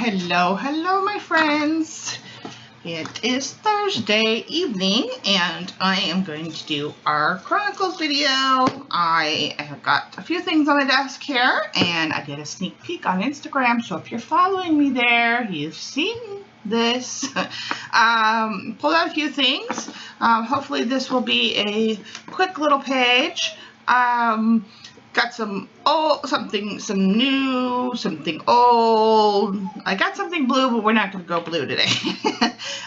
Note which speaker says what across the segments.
Speaker 1: Hello, hello, my friends. It is Thursday evening, and I am going to do our Chronicles video. I have got a few things on the desk here, and I did a sneak peek on Instagram, so if you're following me there, you've seen this. Pulled out a few things. Hopefully this will be a quick little page. Got some old, some new, something old. I got something blue, but we're not going to go blue today.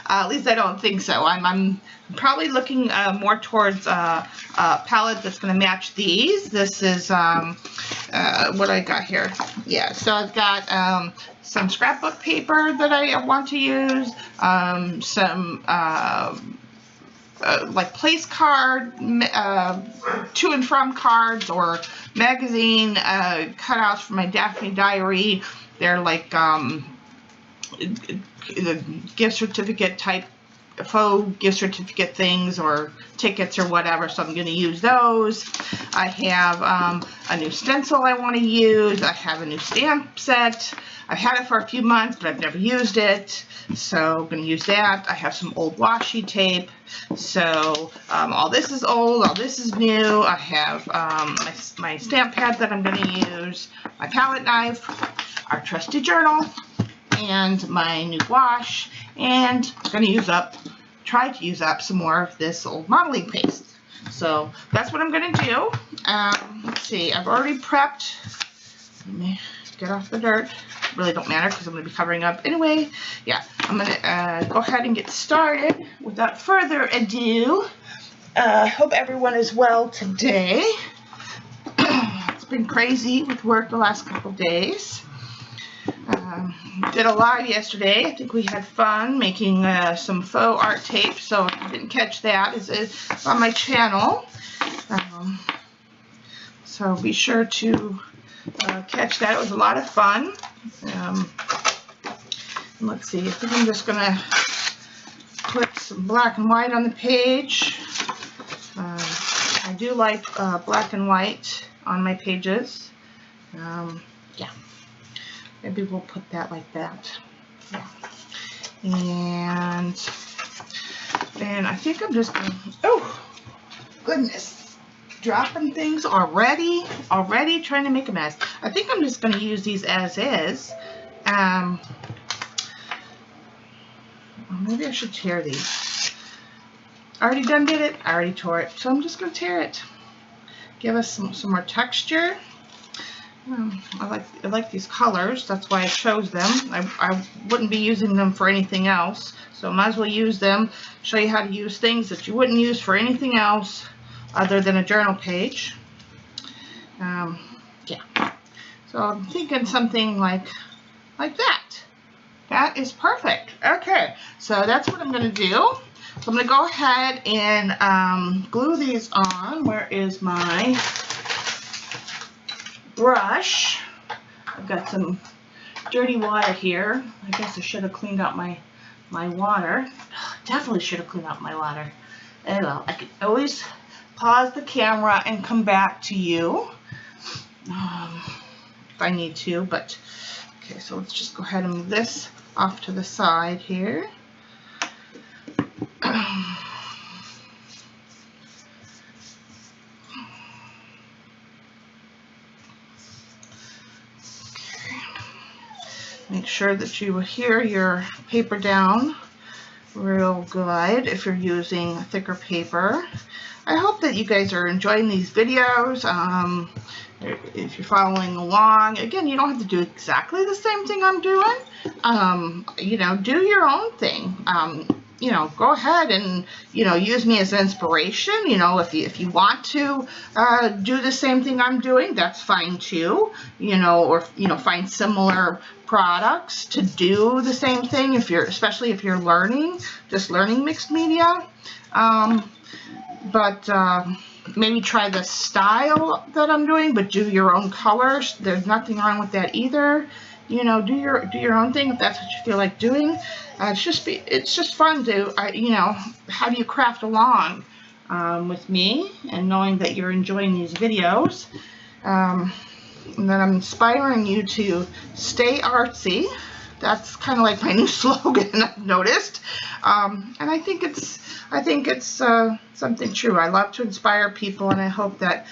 Speaker 1: At least I don't think so. I'm probably looking more towards a palette that's going to match these. This is what I got here. Yeah, so I've got some scrapbook paper that I want to use, some like place card, to and from cards, or magazine cutouts for my Daphne diary. They're like the gift certificate type, faux gift certificate things, or tickets or whatever, so I'm going to use those. I have a new stencil I want to use. I have a new stamp set. I've had it for a few months, but I've never used it, so I'm going to use that. I have some old washi tape, so all this is old, all this is new. I have my stamp pad that I'm going to use, my palette knife, our trusty journal, and my new gouache, and I'm going to try to use up some more of this old modeling paste. So that's what I'm going to do. Let's see, I've already prepped. Let me get off the dirt. Really don't matter because I'm going to be covering up anyway. Yeah, I'm going to go ahead and get started without further ado. I hope everyone is well today. It's been crazy with work the last couple days. Did a live yesterday. I think we had fun making some faux art tape, so if you didn't catch that, it's on my channel. So be sure to catch that. It was a lot of fun. Let's see, I think I'm just going to put some black and white on the page. I do like black and white on my pages. Yeah, maybe we'll put that like that. Yeah. And then I think I'm just going to, oh, goodness, dropping things already trying to make a mess. I think I'm just going to use these as is. Maybe I should tear these. I already did it. I already tore it, so I'm just going to tear it. Give us some more texture. I like these colors. That's why I chose them. I wouldn't be using them for anything else, so I might as well use them. Show you how to use things that you wouldn't use for anything else other than a journal page. Yeah. So I'm thinking something like that. That is perfect. Okay, so that's what I'm going to do. So I'm going to go ahead and glue these on. Where is my brush? I've got some dirty water here. I guess I should have cleaned out my water. Definitely should have cleaned out my water. Oh well, I could always pause the camera and come back to you if I need to, but okay, so let's just go ahead and move this off to the side here. Make sure that you adhere your paper down real good if you're using thicker paper. I hope that you guys are enjoying these videos. If you're following along, again, you don't have to do exactly the same thing I'm doing. You know, do your own thing. You know, go ahead and, you know, use me as inspiration. You know, if you want to do the same thing I'm doing, that's fine too. You know, or, you know, find similar products to do the same thing, especially if you're just learning mixed media. But maybe try the style that I'm doing, but do your own colors. There's nothing wrong with that either. You know, do your own thing if that's what you feel like doing. It's just fun to you know, have you craft along with me, and knowing that you're enjoying these videos, and that I'm inspiring you to stay artsy That's kind of like my new slogan, I've noticed. And I think it's something true. I love to inspire people, and I hope that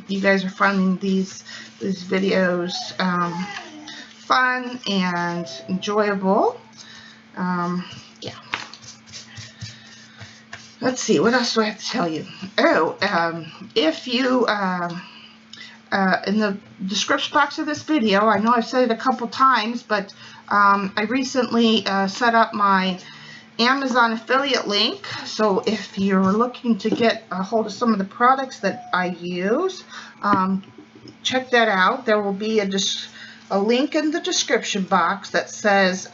Speaker 1: you guys are finding these videos fun and enjoyable. Yeah. Let's see, what else do I have to tell you? Oh, if you, in the description box of this video, I know I've said it a couple times, but I recently set up my Amazon affiliate link. So if you're looking to get a hold of some of the products that I use, check that out. There will be a link in the description box that says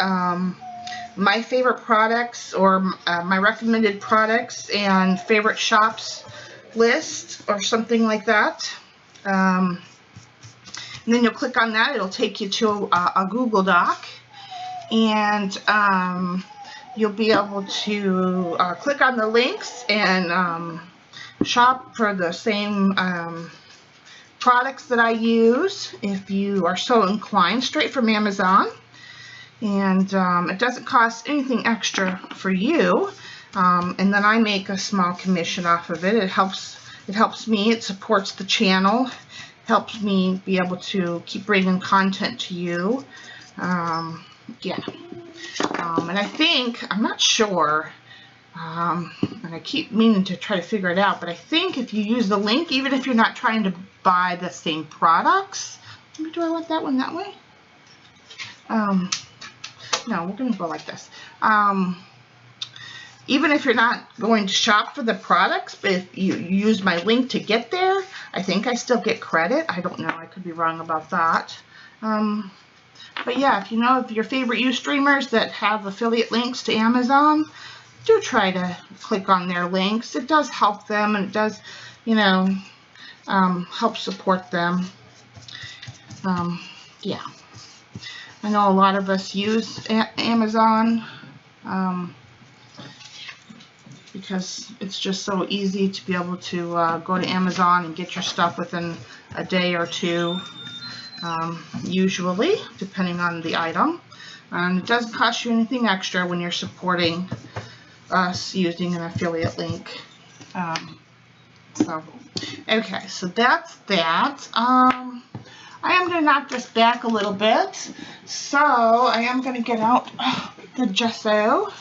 Speaker 1: my favorite products, or my recommended products and favorite shops list, or something like that. And then you'll click on that. It'll take you to a Google Doc, and you'll be able to click on the links and shop for the same products that I use, if you are so inclined, straight from Amazon. And it doesn't cost anything extra for you, and then I make a small commission off of it. It helps me. It supports the channel, helps me be able to keep bringing content to you. Yeah. And I think, I'm not sure, and I keep meaning to try to figure it out, but I think if you use the link, even if you're not trying to buy the same products, maybe, do I want that one that way? No, we're going to go like this. Even if you're not going to shop for the products, but if you use my link to get there, I think I still get credit. I don't know. I could be wrong about that. But yeah, if you know of your favorite Ustreamers that have affiliate links to Amazon, do try to click on their links. It does help them, and it does, you know, help support them. Yeah. I know a lot of us use Amazon because it's just so easy to be able to go to Amazon and get your stuff within a day or two, usually, depending on the item. And it doesn't cost you anything extra when you're supporting us using an affiliate link. Okay, so that's that. I am going to knock this back a little bit, so I am going to get out the gesso.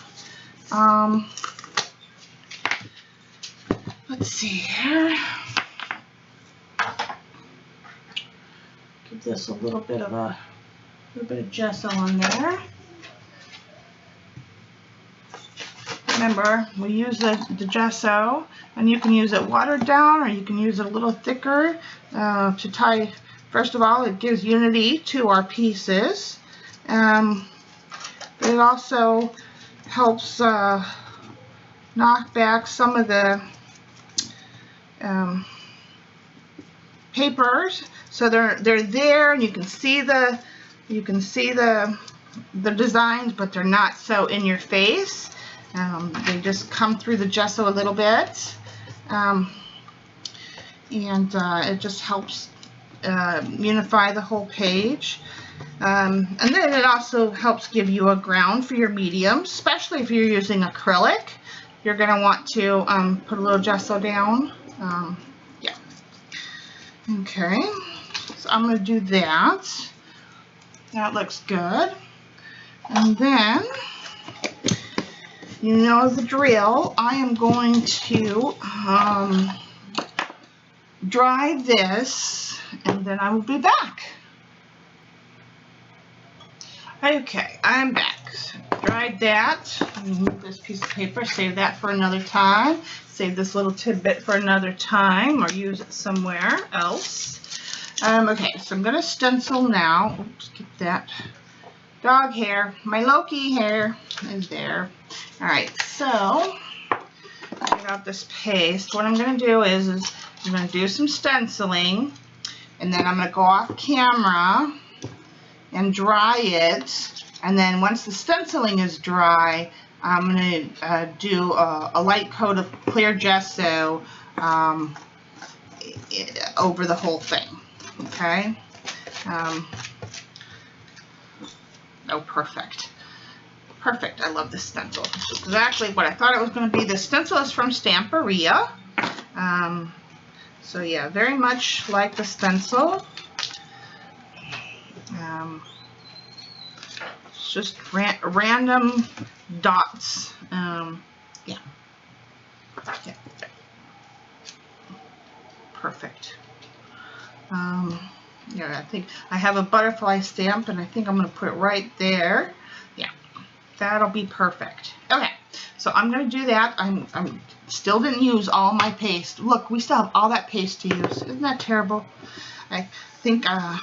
Speaker 1: Let's see here. Give this a little bit of gesso on there. Remember, we use the gesso, and you can use it watered down, or you can use it a little thicker to tie. First of all, it gives unity to our pieces, but it also helps knock back some of the papers, so they're there, and you can see the designs, but they're not so in your face. They just come through the gesso a little bit, and it just helps unify the whole page. And then it also helps give you a ground for your mediums, especially if you're using acrylic. You're going to want to put a little gesso down. Yeah. Okay, so I'm going to do that. That looks good. And then, you know the drill. I am going to dry this, and then I will be back. Okay, I'm back. Dried that. Remove this piece of paper. Save that for another time. Save this little tidbit for another time, or use it somewhere else. Okay, so I'm going to stencil now. Oops, get that dog hair. My Loki hair is there. Alright, so get out this paste. What I'm going to do is I'm going to do some stenciling, and then I'm going to go off camera and dry it, and then once the stenciling is dry, I'm going to do a light coat of clear gesso over the whole thing. Okay. Oh, perfect. Perfect. I love this stencil. This is exactly what I thought it was going to be. The stencil is from Stamperia. So yeah, very much like the stencil. It's just random dots. Yeah. Perfect. Yeah, I think I have a butterfly stamp, and I think I'm going to put it right there. Yeah, that'll be perfect. Okay, so I'm going to do that. I'm still didn't use all my paste. Look, we still have all that paste to use. Isn't that terrible? I think I'm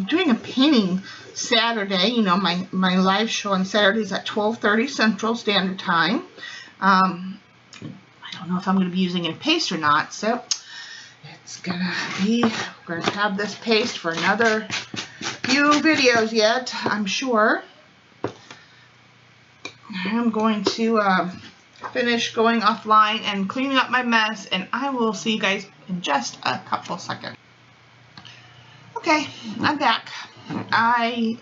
Speaker 1: doing a painting Saturday. You know, my live show on Saturdays at 12:30 Central Standard Time. I don't know if I'm going to be using any paste or not, so it's gonna be, we're gonna have this paste for another few videos yet, I'm sure. I'm going to finish going offline and cleaning up my mess, and I will see you guys in just a couple seconds. Okay, I'm back. I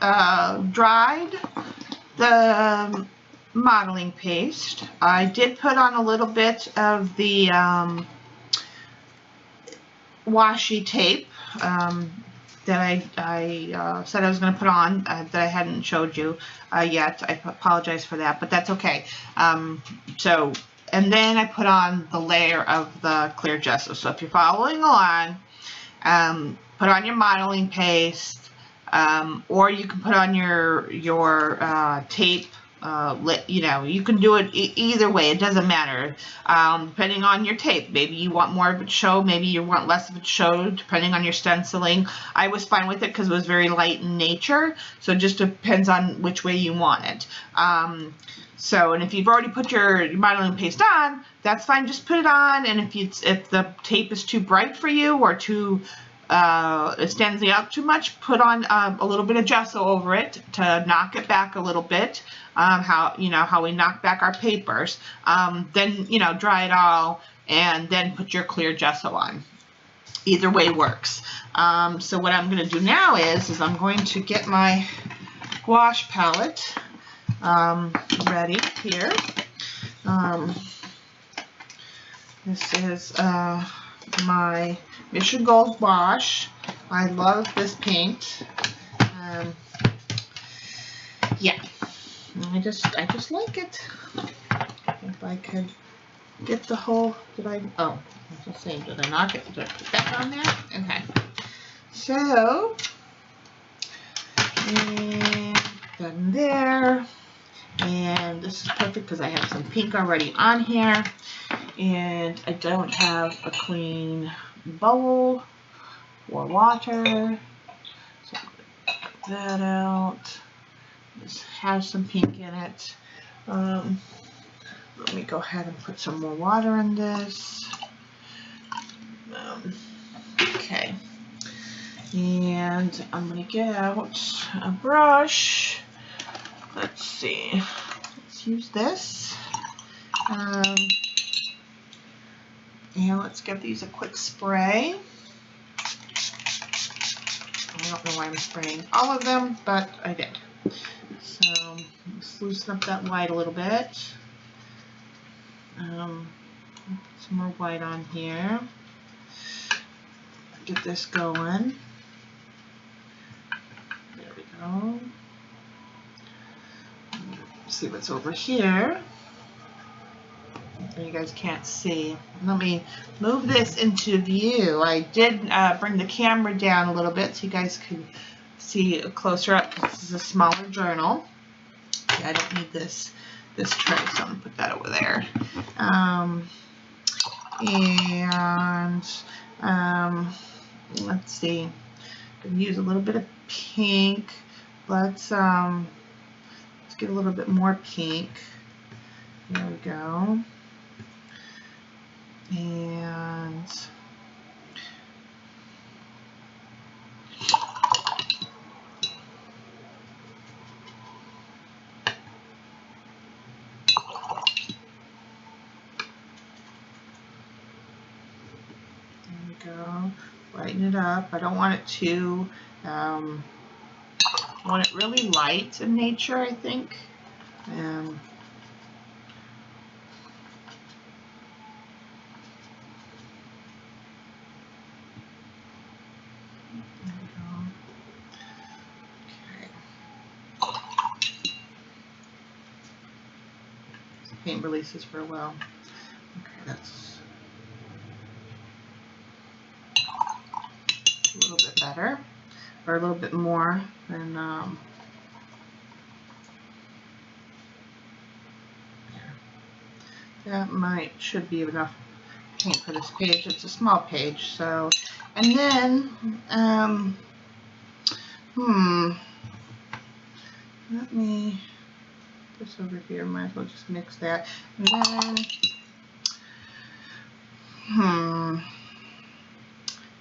Speaker 1: dried the modeling paste. I did put on a little bit of the washi tape that I said I was going to put on that I hadn't showed you yet. I apologize for that, but that's okay. And then I put on the layer of the clear gesso. So if you're following along, put on your modeling paste, or you can put on your tape. You know, you can do it either way. It doesn't matter. Depending on your tape, maybe you want more of it show, maybe you want less of it show, depending on your stenciling. I was fine with it because it was very light in nature, so it just depends on which way you want it. And if you've already put your modeling paste on, that's fine. Just put it on, and if the tape is too bright for you or too it stands out too much, put on a little bit of gesso over it to knock it back a little bit. How we knock back our papers. Then dry it all and then put your clear gesso on. Either way works. So what I'm going to do now is I'm going to get my gouache palette ready here. This is my Mission Gold Gouache. I love this paint. Yeah, I just like it. If I could get the whole, I was just saying, did I not did I put that on there? Okay. So, and done there. And this is perfect because I have some pink already on here. And I don't have a clean bowl or water. So put that out. This has some pink in it. Let me go ahead and put some more water in this. Okay. And I'm going to get out a brush. Let's see. Let's use this. And let's give these a quick spray. I don't know why I'm spraying all of them, but I did. So let's loosen up that white a little bit. Some more white on here. Get this going. There we go. See what's over here. You guys can't see. Let me move this into view. I did bring the camera down a little bit so you guys can see closer up. This is a smaller journal. I don't need this tray, so I'm gonna put that over there. Let's see. I'm gonna use a little bit of pink. Let's get a little bit more pink. There we go. And there we go. Lighten it up. I don't want it too I want it really light in nature, I think. Paint releases very well. Okay, that's a little bit better, or a little bit more than that should be enough paint for this page. It's a small page, so, and then let me this over here, might as well just mix that. And then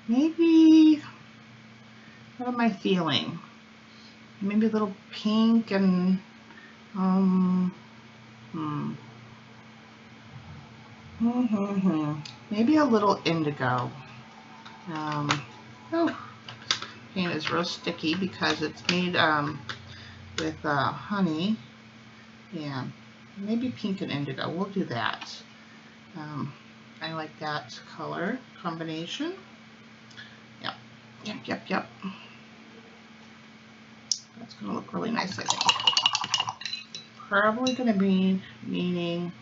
Speaker 1: maybe, what am I feeling? Maybe a little pink and maybe a little indigo. Paint is real sticky because it's made with honey. Yeah, maybe pink and indigo. We'll do that. I like that color combination. Yep. That's going to look really nice, I think. Probably going to be needing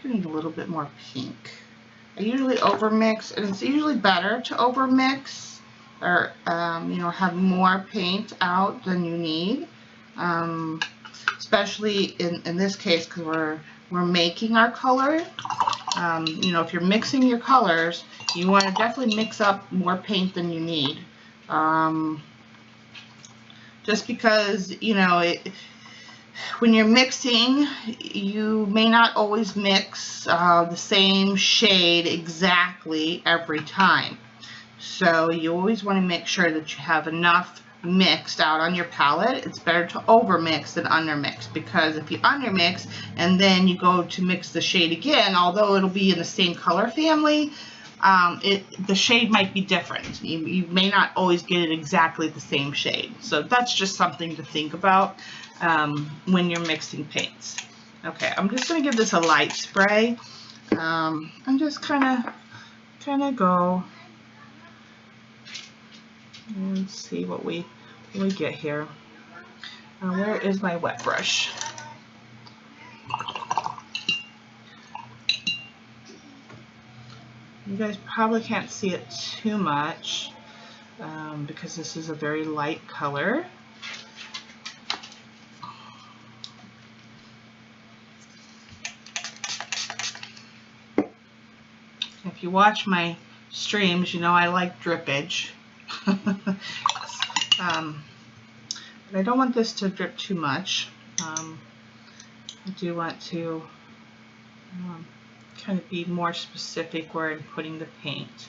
Speaker 1: a little bit more pink. I usually overmix, and it's usually better to overmix or have more paint out than you need, especially in this case because we're making our color. If you're mixing your colors, you want to definitely mix up more paint than you need, just because when you're mixing, you may not always mix the same shade exactly every time. So you always want to make sure that you have enough mixed out on your palette. It's better to overmix than undermix, because if you undermix and then you go to mix the shade again, although it'll be in the same color family, the shade might be different. You may not always get it exactly the same shade. So that's just something to think about when you're mixing paints. Okay, I'm just going to give this a light spray. I'm just kind of go and see what we get here. Where is my wet brush? You guys probably can't see it too much because this is a very light color. If you watch my streams, you know I like drippage. But I don't want this to drip too much. I do want to kind of be more specific where I'm putting the paint.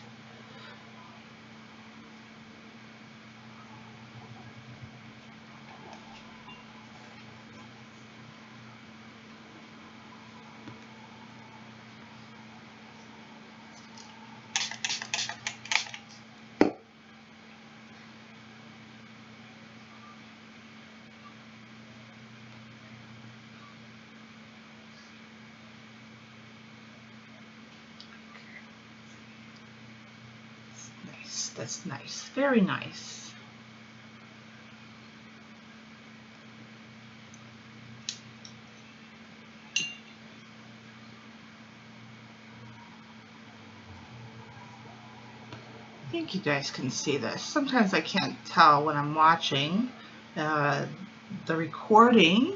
Speaker 1: That's nice, very nice. I think you guys can see this. Sometimes I can't tell when I'm watching the recording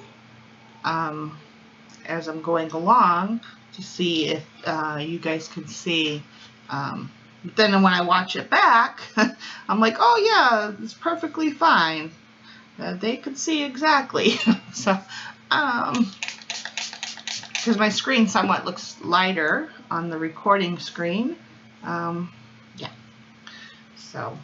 Speaker 1: as I'm going along to see if you guys can see. But then when I watch it back, I'm like, oh yeah, it's perfectly fine. They could see exactly. So, because my screen somewhat looks lighter on the recording screen. Yeah. So.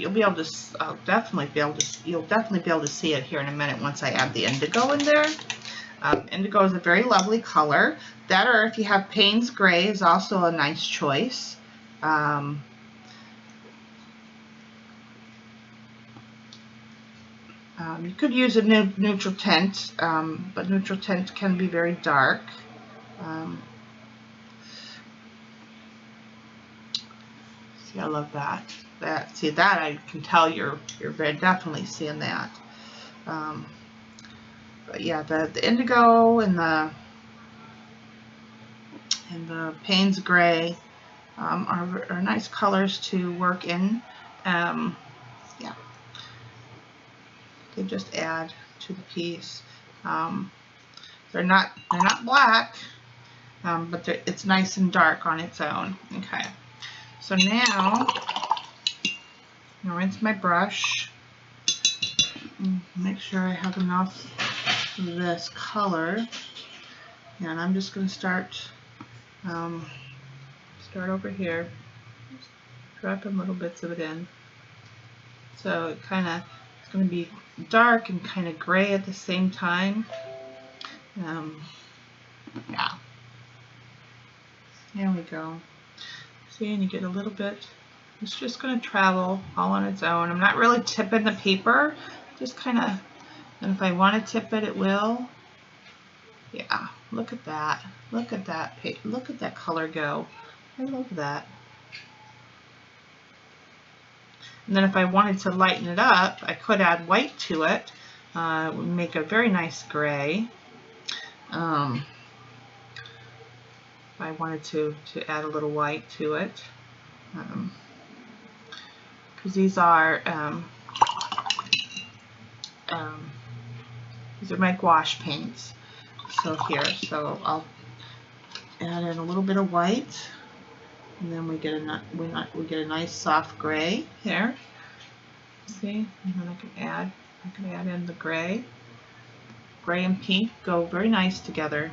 Speaker 1: you'll be able to, you'll definitely be able to see it here in a minute once I add the indigo in there. Indigo is a very lovely color. That, or if you have Payne's Gray, is also a nice choice. You could use a neutral tint, but neutral tint can be very dark. See, I love that. See that, I can tell you're very definitely seeing that. But yeah, the indigo and the Payne's Gray are nice colors to work in. Yeah, they just add to the piece. They're not black, but it's nice and dark on its own. Okay, so now I'm gonna rinse my brush. Make sure I have enough of this color, and I'm just going to start over here, just dropping little bits of it in. So it's going to be dark and kind of gray at the same time. Yeah, there we go. See, and you get a little bit. It's just going to travel all on its own. I'm not really tipping the paper, just kind of, and if I want to tip it, it will. Yeah, look at that. Look at that. Look at that color go. I love that. And then if I wanted to lighten it up, I could add white to it. It would make a very nice gray. If I wanted to add a little white to it. Because these are my gouache paints. So I'll add in a little bit of white, and then we get a nice soft gray here. See, and then I can add in the gray. Gray and pink go very nice together.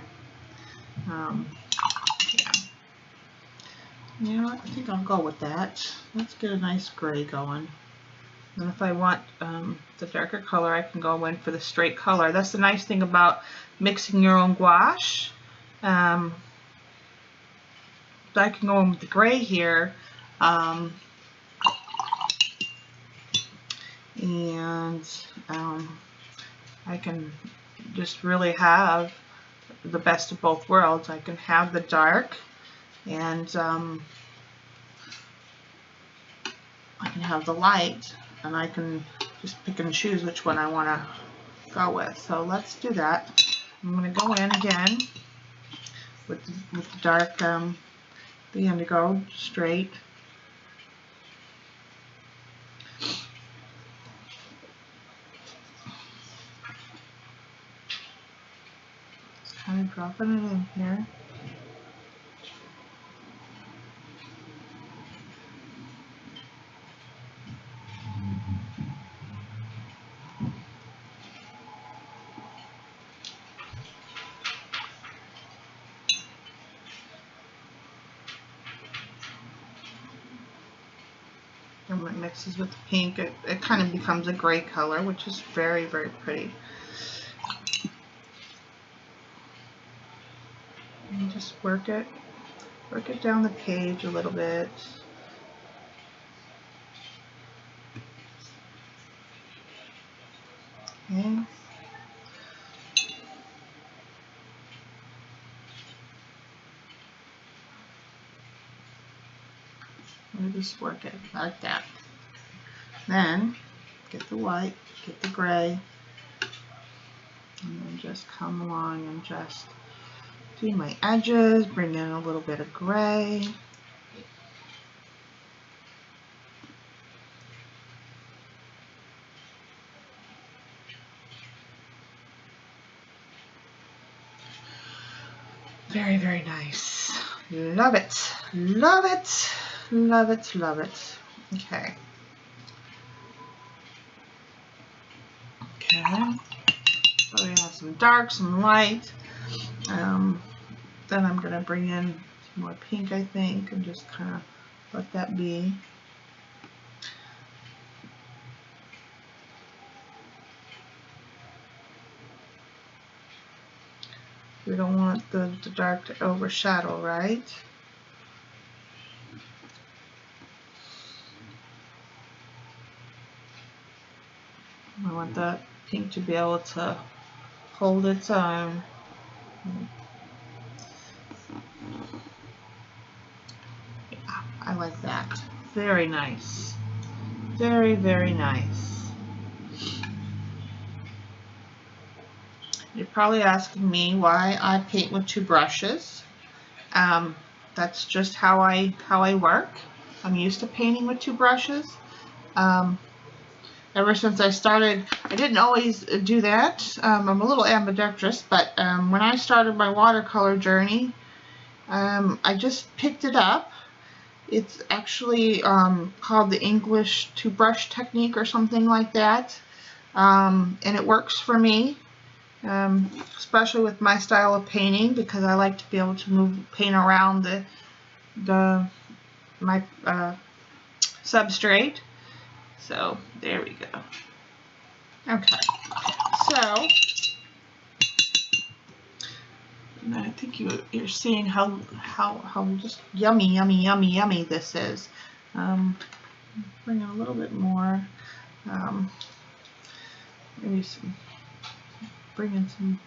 Speaker 1: Yeah, I think I'll go with that. Let's get a nice gray going. And if I want the darker color, I can go in for the straight color. That's the nice thing about mixing your own gouache. I can go in with the gray here. And I can just really have the best of both worlds. I can have the dark, and I can have the light, and I can just pick and choose which one I want to go with. So let's do that. I'm going to go in again with the dark, the indigo straight. Just kind of dropping it in here. And when it mixes with the pink, it kind of becomes a gray color, which is very, very pretty. And just work it down the page a little bit. Okay. And just work it like that. Then get the white, get the gray, and then just come along and just do my edges, bring in a little bit of gray. Very, very nice. Love it. Love it. Love it. Love it. Okay. Okay. So we have some dark, some light. Then I'm going to bring in some more pink, I think, and just kind of let that be. We don't want the dark to overshadow, right? I want that pink to be able to hold its own. Yeah, I like that. Very nice. Very, very nice. You're probably asking me why I paint with 2 brushes. That's just how I work. I'm used to painting with 2 brushes. Ever since I started, I didn't always do that. I'm a little ambidextrous, but when I started my watercolor journey, I just picked it up. It's actually called the English 2-brush technique or something like that, and it works for me, especially with my style of painting, because I like to be able to paint around my substrate. So there we go. Okay, so I think you're seeing how just yummy this is. Bring in a little bit more. Maybe bring in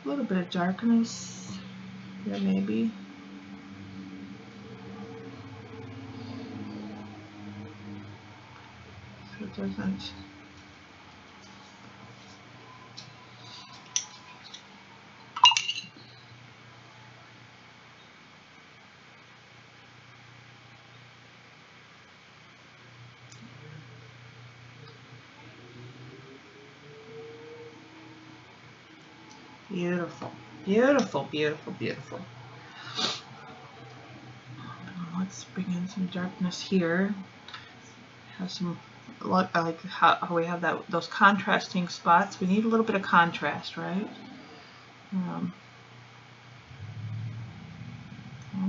Speaker 1: a little bit of darkness. Yeah, maybe. So it doesn't. Beautiful, beautiful, beautiful, beautiful. Let's bring in some darkness here. Have some, like how we have those contrasting spots. We need a little bit of contrast, right? I'm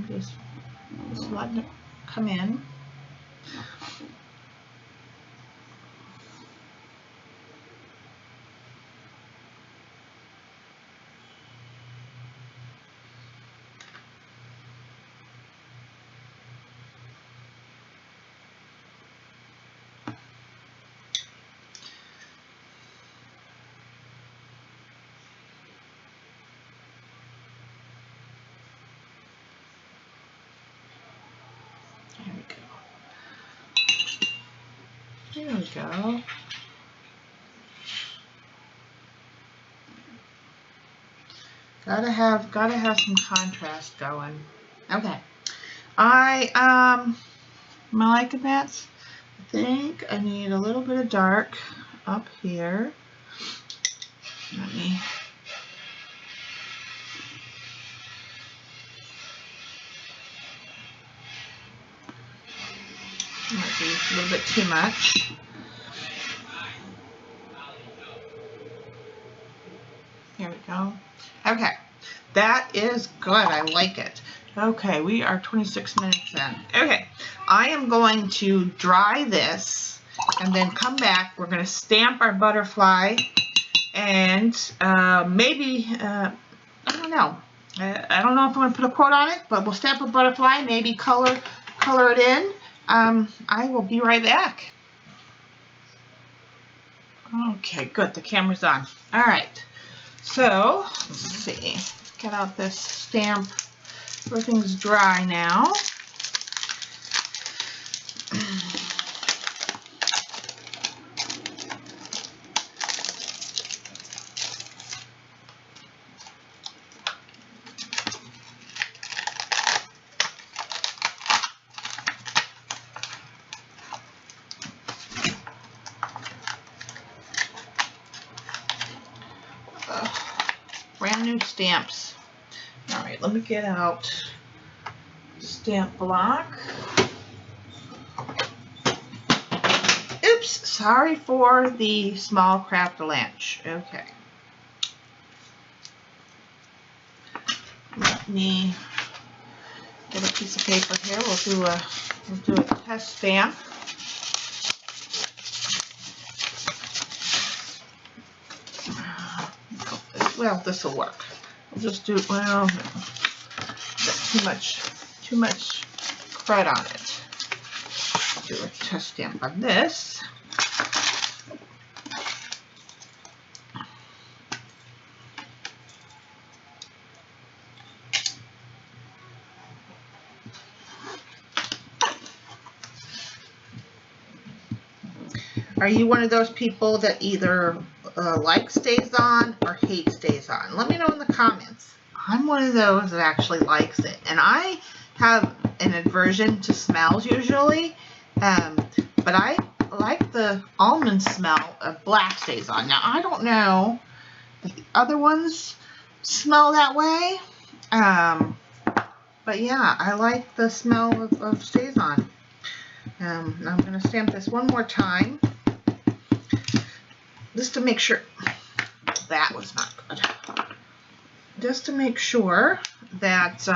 Speaker 1: just letting it come in. There we go. Gotta have some contrast going. Okay. Am I liking that? I think I need a little bit of dark up here. Let me. Might be a little bit too much. There we go. Okay, that is good. I like it. Okay, we are 26 minutes in. Okay, I am going to dry this and then come back. We're going to stamp our butterfly and maybe, I don't know. I don't know if I'm going to put a quote on it, but we'll stamp a butterfly, maybe color it in. I will be right back. Okay, good. The camera's on. All right. So, let's see. Get out this stamp. Everything's dry now. Brand new stamps. All right, let me get out stamp block. Oops, sorry for the small craft-a-lanch. Okay. Let me get a piece of paper here. We'll do a test stamp. Well, this will work. just do, well, too much crud on it. Do a test stamp on this. Are you one of those people that either like stays on or hate stays on? Let me know in the comments. I'm one of those that actually likes it. And I have an aversion to smells usually. But I like the almond smell of black stays on. Now, I don't know if the other ones smell that way. But yeah, I like the smell of stays on. Now I'm going to stamp this one more time. Just to make sure that was not good. Just to make sure that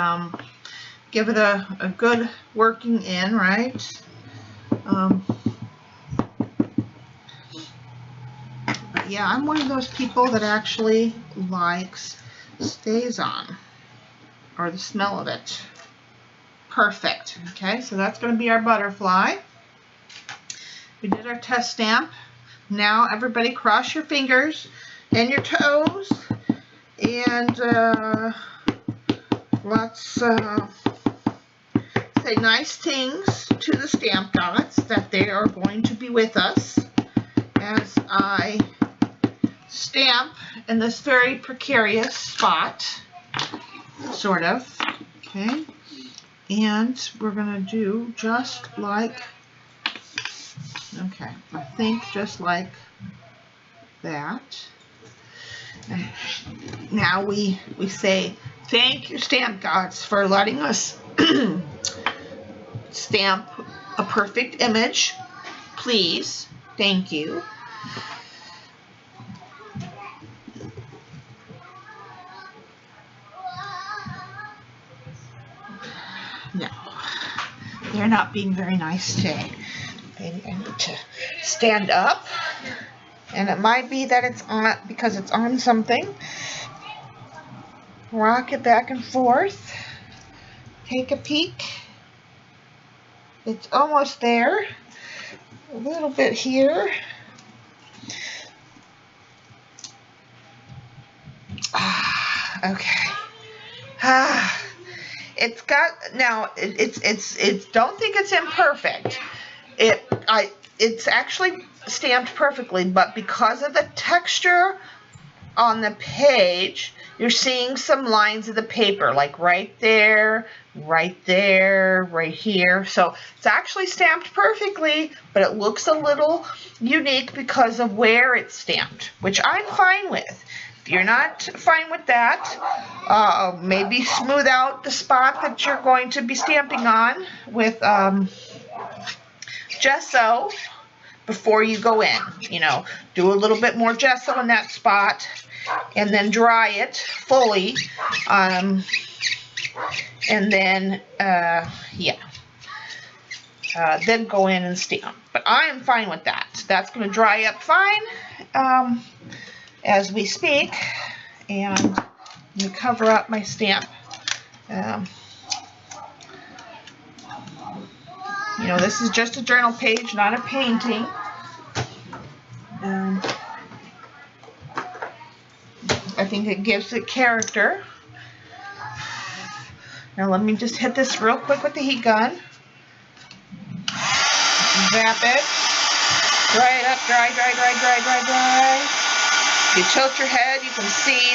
Speaker 1: give it a good working in, right? But yeah, I'm one of those people that actually likes stays on, or the smell of it. Perfect. Okay, so that's going to be our butterfly. We did our test stamp. Now everybody cross your fingers and your toes, and let's say nice things to the stamp dots that they are going to be with us as I stamp in this very precarious spot, sort of. Okay, and we're going to do just like, okay, I think just like that. And now we say thank you, stamp dots, for letting us stamp a perfect image. Please, thank you. No, they're not being very nice today. Maybe I need to stand up, and it might be that it's on because it's on something. Rock it back and forth. Take a peek. It's almost there. A little bit here. Okay. It's got, now it's don't think it's imperfect. It's actually stamped perfectly, but because of the texture on the page, you're seeing some lines of the paper, like right there, right here. So it's actually stamped perfectly, but it looks a little unique because of where it's stamped, which I'm fine with. If you're not fine with that, maybe smooth out the spot that you're going to be stamping on with gesso before you go in. You know, do a little bit more gesso in that spot and then dry it fully, and then then go in and stamp. But I am fine with that. That's going to dry up fine as we speak, and let me cover up my stamp. You know, this is just a journal page, not a painting. I think it gives it character. Now let me just hit this real quick with the heat gun. Zap it. Dry it up, dry. If you tilt your head, you can see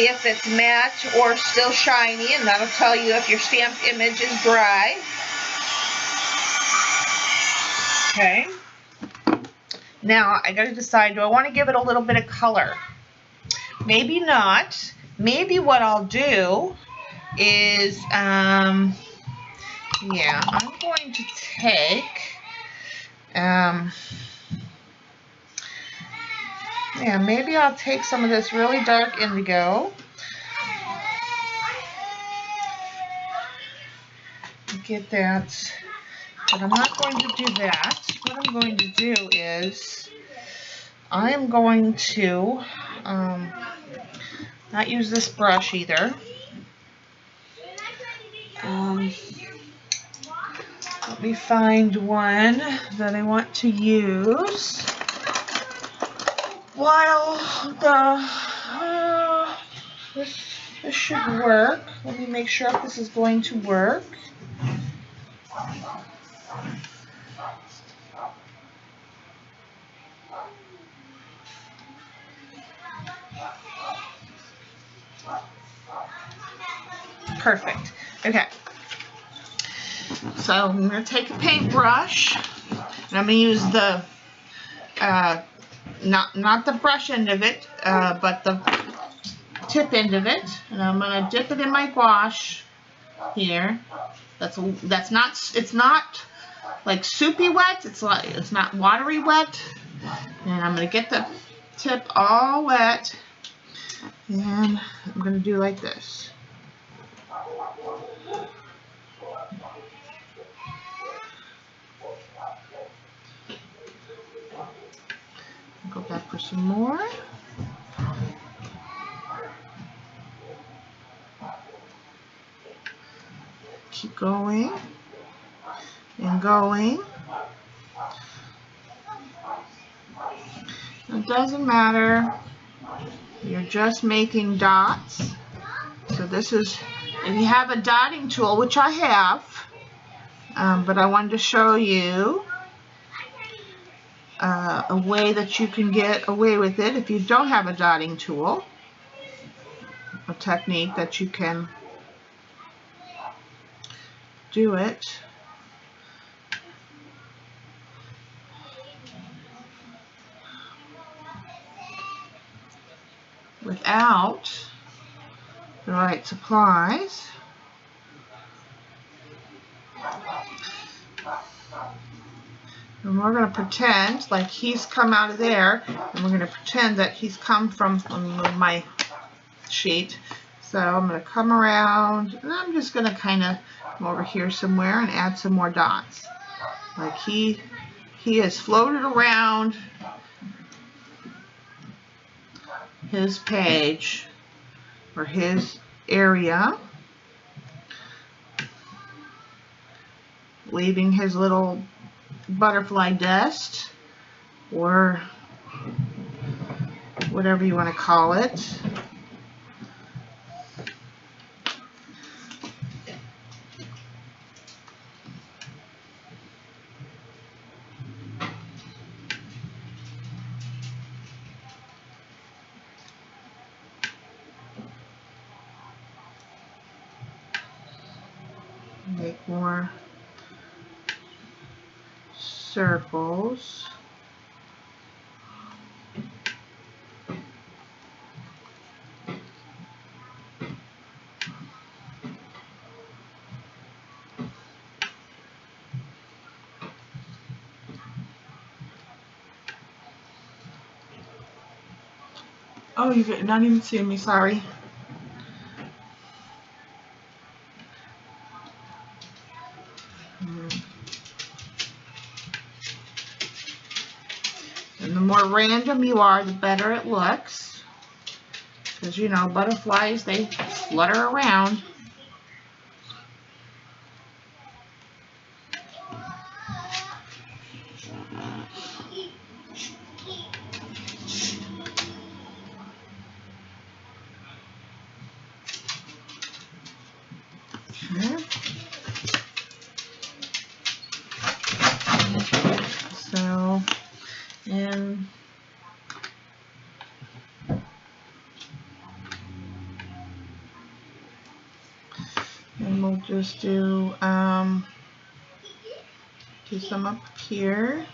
Speaker 1: if it's matte or still shiny, and that'll tell you if your stamped image is dry. Okay. Now I gotta decide, do I want to give it a little bit of color? Maybe not. Maybe what I'll do is, I'm going to take, maybe I'll take some of this really dark indigo. Get that. But I'm not going to do that. What I'm going to do is I am going to not use this brush either. Let me find one that I want to use while this should work. Let me make sure if this is going to work. Perfect. Okay. So I'm going to take a paintbrush, and I'm going to use the not the brush end of it, but the tip end of it, and I'm going to dip it in my gouache here. It's not like soupy wet. It's not watery wet, and I'm going to get the tip all wet, and I'm going to do like this. Go back for some more. Keep going and going. It doesn't matter. You're just making dots. So this is, if you have a dotting tool, which I have, but I wanted to show you a way that you can get away with it if you don't have a dotting tool, a technique that you can do it. Without the right supplies. And we're going to pretend like he's come out of there, and we're going to pretend that he's come from my sheet. So I'm going to come around, and I'm just going to kind of come over here somewhere and add some more dots. Like he has floated around his page or his area, leaving his little butterfly dust, or whatever you want to call it. Make more circles. Oh, you're not even seeing me, sorry. And the more random you are, the better it looks. Because, you know, butterflies, they flutter around. Okay. So, and we'll just do some up here.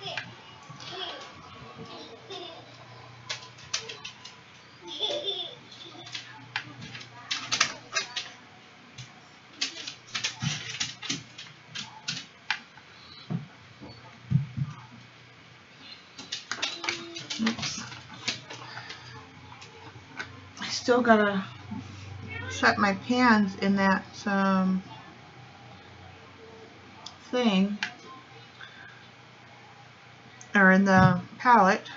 Speaker 1: Oops. I still gotta set my pans in that thing, or in the palette.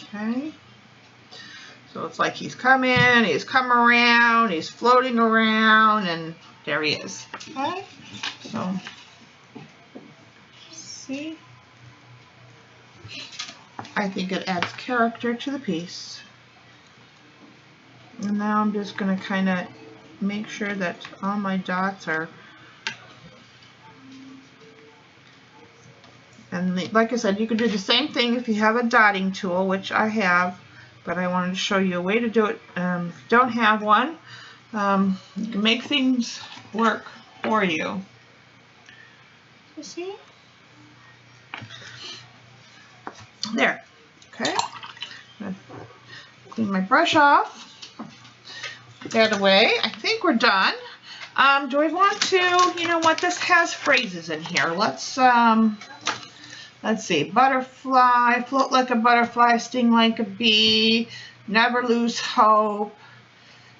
Speaker 1: Okay, So it's like he's come in, he's come around, he's floating around, and there he is. Okay, so see, I think it adds character to the piece. And now I'm just going to kind of make sure that all my dots are, and like I said, you can do the same thing if you have a dotting tool, which I have, but I wanted to show you a way to do it. If you don't have one, you can make things work for you. You see? There. Okay. I'm gonna clean my brush off. Put that away. I think we're done. Do I want to, you know what, this has phrases in here. Let's see. Butterfly, float like a butterfly, sting like a bee, never lose hope,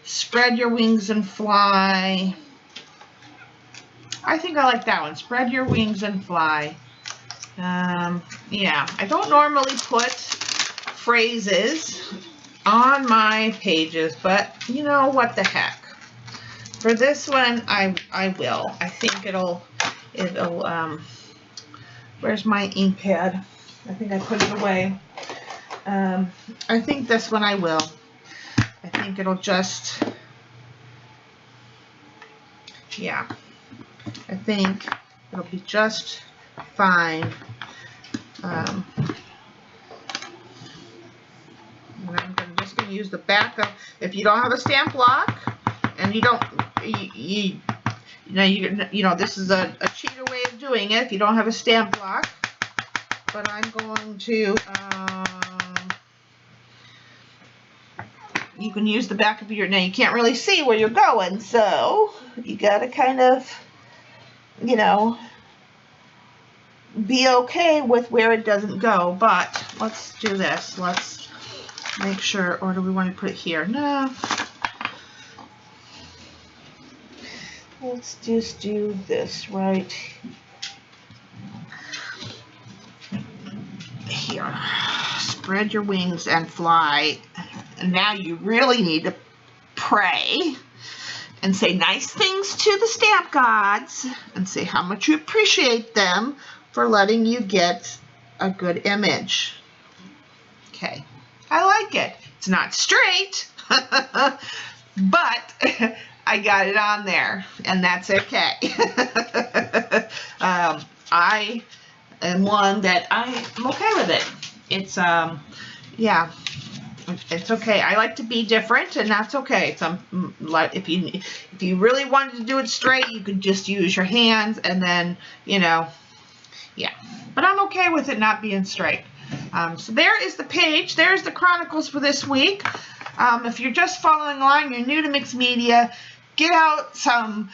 Speaker 1: spread your wings and fly. I think I like that one. Spread your wings and fly. Yeah, I don't normally put phrases on my pages, but you know what the heck. For this one, I will. I think it'll, where's my ink pad? I think I put it away. I think this one I will. I think it'll just, yeah. I think it'll be just fine. And I'm just going to use the back of, if you don't have a stamp block, and you don't, you know, this is a cheater way of doing it if you don't have a stamp block, but I'm going to, you can use the back of your, now you can't really see where you're going, so you got to kind of, you know, be okay with where it doesn't go. But let's do this. Let's make sure, or do we want to put it here? No. Let's just do this right here. Spread your wings and fly. And now you really need to pray and say nice things to the stamp gods and say how much you appreciate them for letting you get a good image. Okay, I like it. It's not straight, but I got it on there, and that's okay. I am one that I'm okay with it. It's, yeah. It's okay. I like to be different, and that's okay. Like if you really wanted to do it straight, you could just use your hands, and then, you know, yeah. But I'm okay with it not being straight. So there is the page. There's the Chronicles for this week. If you're just following along, you're new to mixed media, get out some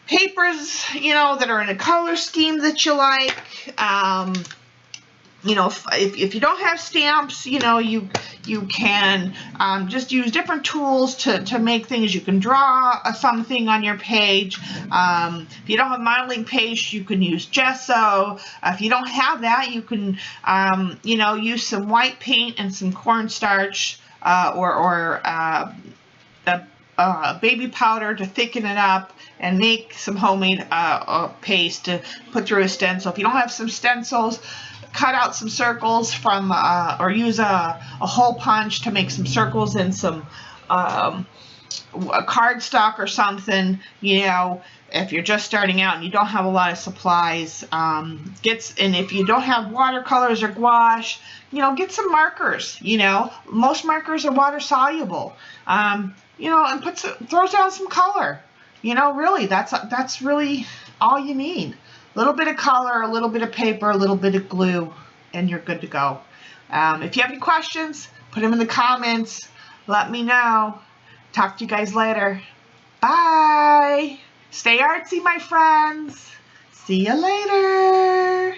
Speaker 1: papers, you know, that are in a color scheme that you like. You know, if you don't have stamps, you know, you can just use different tools to make things. You can draw something on your page. If you don't have modeling paste, you can use gesso. If you don't have that, you can, you know, use some white paint and some cornstarch or baby powder to thicken it up and make some homemade paste to put through a stencil. If you don't have some stencils, cut out some circles from, or use a hole punch to make some circles in some a cardstock or something. You know, if you're just starting out and you don't have a lot of supplies, and if you don't have watercolors or gouache, you know, get some markers. You know, most markers are water soluble. You know, and throw down some color. You know, really, that's really all you need. A little bit of color, a little bit of paper, a little bit of glue, and you're good to go. If you have any questions, put them in the comments. Let me know. Talk to you guys later. Bye. Stay artsy, my friends. See you later.